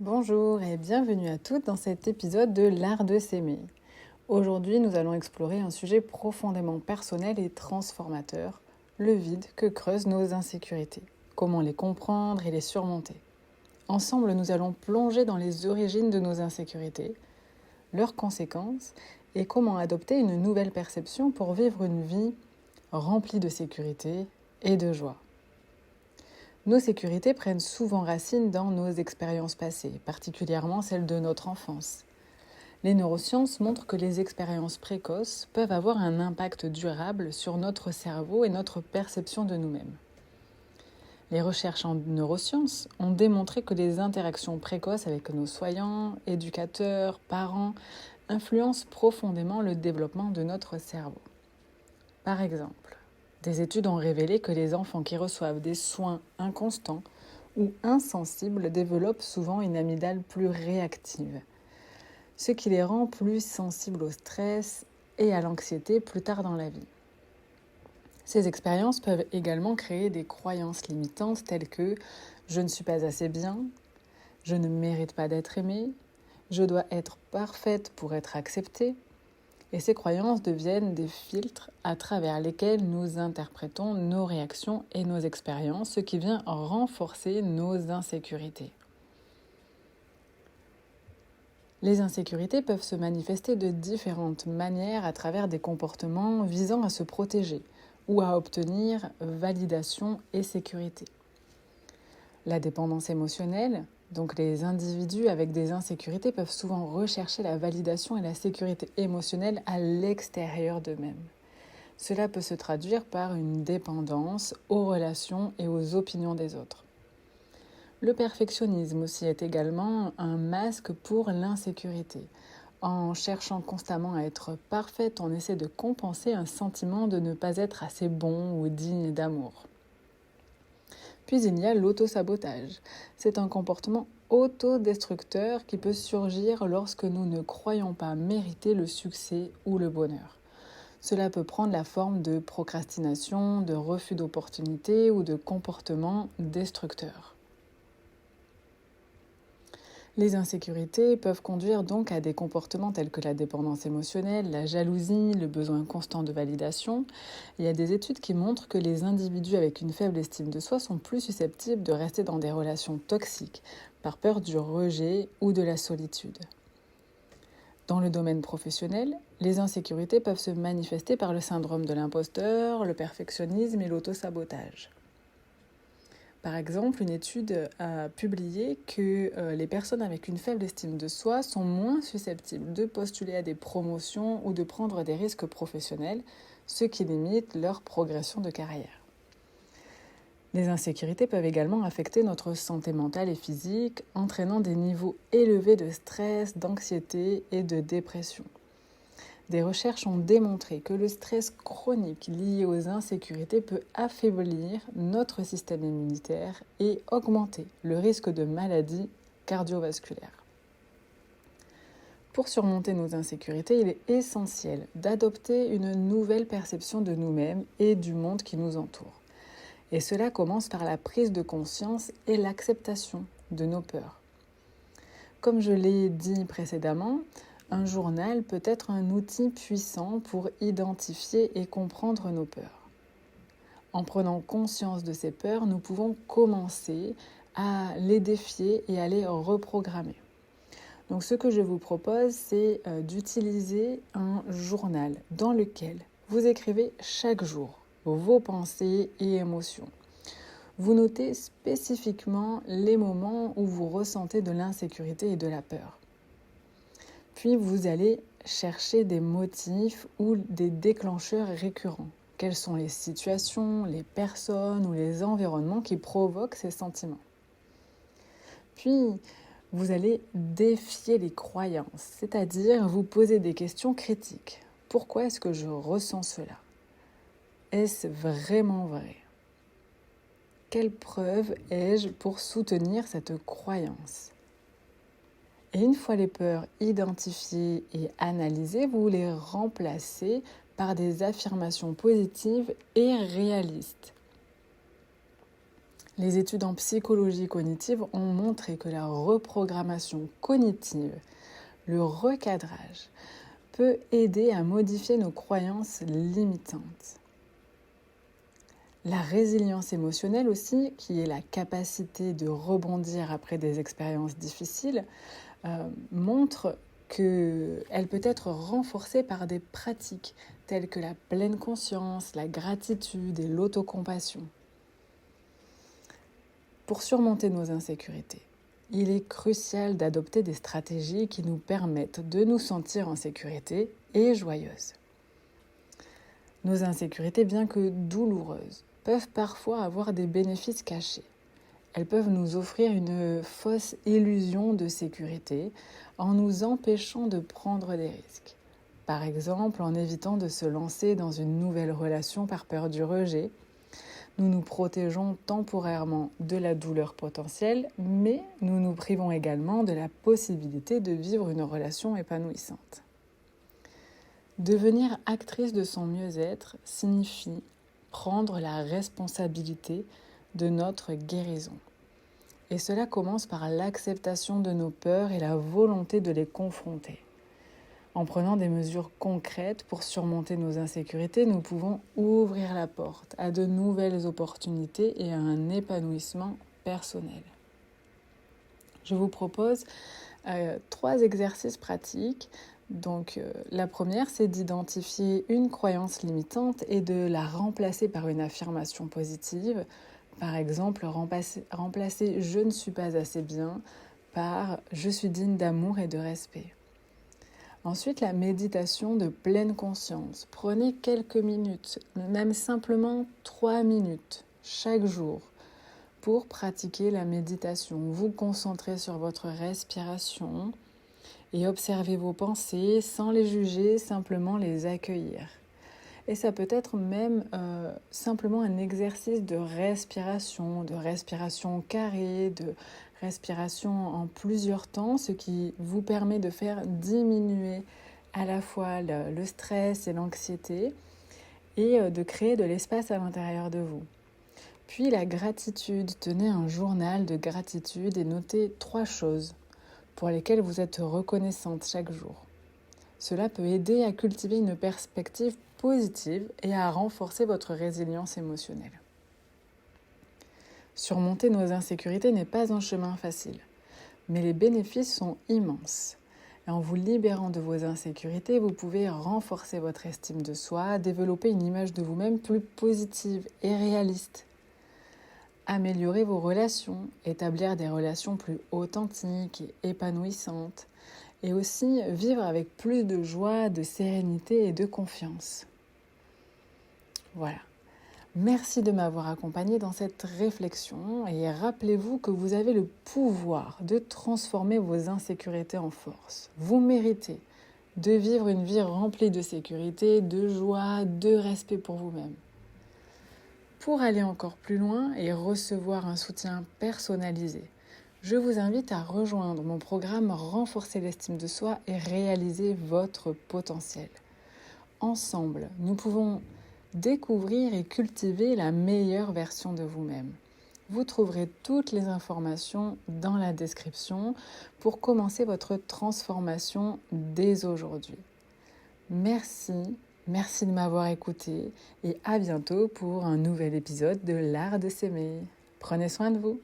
Bonjour et bienvenue à toutes dans cet épisode de l'art de s'aimer. Aujourd'hui, nous allons explorer un sujet profondément personnel et transformateur, le vide que creusent nos insécurités. Comment les comprendre et les surmonter. Ensemble, nous allons plonger dans les origines de nos insécurités, leurs conséquences et comment adopter une nouvelle perception pour vivre une vie remplie de sécurité et de joie. Nos sécurités prennent souvent racine dans nos expériences passées, particulièrement celles de notre enfance. Les neurosciences montrent que les expériences précoces peuvent avoir un impact durable sur notre cerveau et notre perception de nous-mêmes. Les recherches en neurosciences ont démontré que les interactions précoces avec nos soignants, éducateurs, parents influencent profondément le développement de notre cerveau. Par exemple, des études ont révélé que les enfants qui reçoivent des soins inconstants ou insensibles développent souvent une amygdale plus réactive, ce qui les rend plus sensibles au stress et à l'anxiété plus tard dans la vie. Ces expériences peuvent également créer des croyances limitantes telles que « je ne suis pas assez bien »,« je ne mérite pas d'être aimée »,« je dois être parfaite pour être acceptée ». Et ces croyances deviennent des filtres à travers lesquels nous interprétons nos réactions et nos expériences, ce qui vient renforcer nos insécurités. Les insécurités peuvent se manifester de différentes manières à travers des comportements visant à se protéger ou à obtenir validation et sécurité. La dépendance émotionnelle, donc les individus avec des insécurités peuvent souvent rechercher la validation et la sécurité émotionnelle à l'extérieur d'eux-mêmes. Cela peut se traduire par une dépendance aux relations et aux opinions des autres. Le perfectionnisme aussi est également un masque pour l'insécurité. En cherchant constamment à être parfaite, on essaie de compenser un sentiment de ne pas être assez bon ou digne d'amour. Puis il y a l'autosabotage. C'est un comportement autodestructeur qui peut surgir lorsque nous ne croyons pas mériter le succès ou le bonheur. Cela peut prendre la forme de procrastination, de refus d'opportunités ou de comportements destructeurs. Les insécurités peuvent conduire donc à des comportements tels que la dépendance émotionnelle, la jalousie, le besoin constant de validation. Il y a des études qui montrent que les individus avec une faible estime de soi sont plus susceptibles de rester dans des relations toxiques, par peur du rejet ou de la solitude. Dans le domaine professionnel, les insécurités peuvent se manifester par le syndrome de l'imposteur, le perfectionnisme et l'autosabotage. Par exemple, une étude a publié que les personnes avec une faible estime de soi sont moins susceptibles de postuler à des promotions ou de prendre des risques professionnels, ce qui limite leur progression de carrière. Les insécurités peuvent également affecter notre santé mentale et physique, entraînant des niveaux élevés de stress, d'anxiété et de dépression. Des recherches ont démontré que le stress chronique lié aux insécurités peut affaiblir notre système immunitaire et augmenter le risque de maladies cardiovasculaires. Pour surmonter nos insécurités, il est essentiel d'adopter une nouvelle perception de nous-mêmes et du monde qui nous entoure. Et cela commence par la prise de conscience et l'acceptation de nos peurs. Comme je l'ai dit précédemment, un journal peut être un outil puissant pour identifier et comprendre nos peurs. En prenant conscience de ces peurs, nous pouvons commencer à les défier et à les reprogrammer. Donc ce que je vous propose, c'est d'utiliser un journal dans lequel vous écrivez chaque jour vos pensées et émotions. Vous notez spécifiquement les moments où vous ressentez de l'insécurité et de la peur. Puis vous allez chercher des motifs ou des déclencheurs récurrents. Quelles sont les situations, les personnes ou les environnements qui provoquent ces sentiments? Puis vous allez défier les croyances, c'est-à-dire vous poser des questions critiques. Pourquoi est-ce que je ressens cela? Est-ce vraiment vrai? Quelle preuve ai-je pour soutenir cette croyance? Et une fois les peurs identifiées et analysées, vous les remplacez par des affirmations positives et réalistes. Les études en psychologie cognitive ont montré que la reprogrammation cognitive, le recadrage, peut aider à modifier nos croyances limitantes. La résilience émotionnelle aussi, qui est la capacité de rebondir après des expériences difficiles, montre qu'elle peut être renforcée par des pratiques telles que la pleine conscience, la gratitude et l'autocompassion. Pour surmonter nos insécurités, il est crucial d'adopter des stratégies qui nous permettent de nous sentir en sécurité et joyeuses. Nos insécurités, bien que douloureuses, peuvent parfois avoir des bénéfices cachés. Elles peuvent nous offrir une fausse illusion de sécurité en nous empêchant de prendre des risques. Par exemple, en évitant de se lancer dans une nouvelle relation par peur du rejet, nous nous protégeons temporairement de la douleur potentielle, mais nous nous privons également de la possibilité de vivre une relation épanouissante. Devenir actrice de son mieux-être signifie prendre la responsabilité de notre guérison. Et cela commence par l'acceptation de nos peurs et la volonté de les confronter. En prenant des mesures concrètes pour surmonter nos insécurités, nous pouvons ouvrir la porte à de nouvelles opportunités et à un épanouissement personnel. Je vous propose 3 exercices pratiques. Donc, la première, c'est d'identifier une croyance limitante et de la remplacer par une affirmation positive. Par exemple, remplacer « je ne suis pas assez bien » par « je suis digne d'amour et de respect ». Ensuite, la méditation de pleine conscience. Prenez quelques minutes, même simplement 3 minutes chaque jour pour pratiquer la méditation. Vous concentrez sur votre respiration et observez vos pensées sans les juger, simplement les accueillir. Et ça peut être même simplement un exercice de respiration carrée, de respiration en plusieurs temps, ce qui vous permet de faire diminuer à la fois le stress et l'anxiété et de créer de l'espace à l'intérieur de vous. Puis la gratitude, tenez un journal de gratitude et notez 3 choses pour lesquelles vous êtes reconnaissante chaque jour. Cela peut aider à cultiver une perspective positive et à renforcer votre résilience émotionnelle. Surmonter nos insécurités n'est pas un chemin facile, mais les bénéfices sont immenses. Et en vous libérant de vos insécurités, vous pouvez renforcer votre estime de soi, développer une image de vous-même plus positive et réaliste, améliorer vos relations, établir des relations plus authentiques et épanouissantes, et aussi vivre avec plus de joie, de sérénité et de confiance. Voilà. Merci de m'avoir accompagné dans cette réflexion et rappelez-vous que vous avez le pouvoir de transformer vos insécurités en force. Vous méritez de vivre une vie remplie de sécurité, de joie, de respect pour vous-même. Pour aller encore plus loin et recevoir un soutien personnalisé, je vous invite à rejoindre mon programme Renforcer l'estime de soi et réaliser votre potentiel. Ensemble, nous pouvons découvrir et cultiver la meilleure version de vous-même. Vous trouverez toutes les informations dans la description pour commencer votre transformation dès aujourd'hui. Merci de m'avoir écouté et à bientôt pour un nouvel épisode de l'Art de s'aimer. Prenez soin de vous.